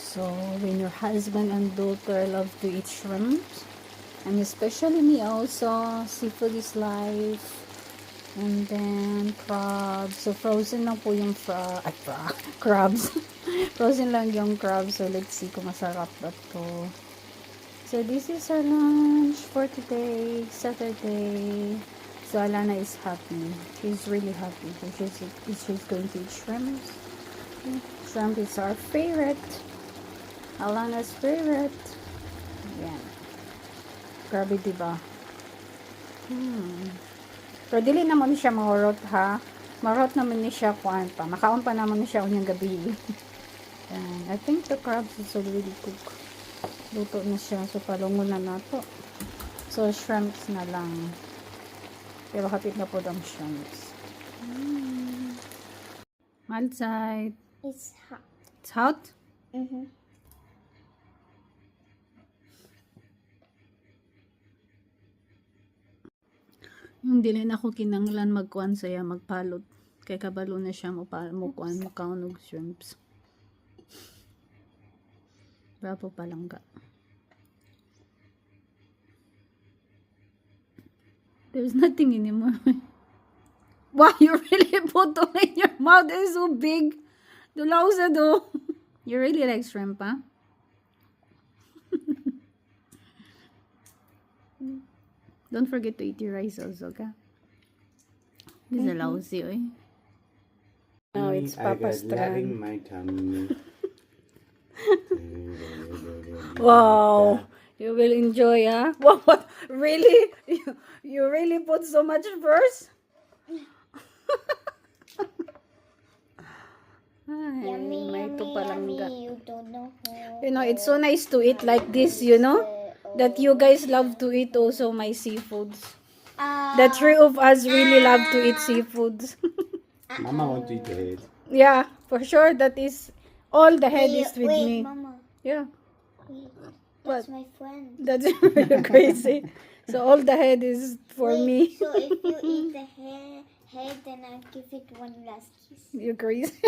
So, when your husband and daughter love to eat shrimps, and especially me also, seafood is life. And then, crabs. So, frozen lang po yung crabs. Frozen lang yung crabs. So, let's see kung masarap ba to. So, this is our lunch for today, Saturday. So, Alana is happy. She's really happy. So, she's going to eat shrimps. Shrimp is our favorite. Alana's favorite. Ayan. Grabe, diba? Pero dili naman siya mahurot, ha? Marot naman ni siya kuan pa. Makaon pa naman ni siya unyang gabi. And I think the crabs is already cooked. Luto na siya. So, palungon na nato. So, shrimps na lang. Pero hapit na po ang shrimps. Outside. It's hot. It's hot? Mm-hmm. Hindi na ako kinanglan magkuan saya magpalot. Kay kabalo na siya mukuan mukaunog shrimps. Bravo palangga. There's nothing anymore. Wow, you really put them in your mouth. It's so big. Dulaw sa do. You really like shrimp, huh? Don't forget to eat your rice also, okay? This is lousy, oy. Now it's Papa's Loving turn. my tummy. Wow, you will enjoy, huh? Wow, what? Really? You really put so much first? Ay, Yummy, may yummy, tupalangga. yummy. You don't know how. You know, it's so nice to eat like this, you know? That you guys love to eat also my seafoods. The three of us really love to eat seafoods. Mama want to eat the head. Yeah, for sure. That is all the head is with wait, me. Mama. Yeah, Wait. What? That's my friend. that's really crazy. So all the head is for Wait, me. So if you eat the head, then I'll give it one last kiss. You're crazy.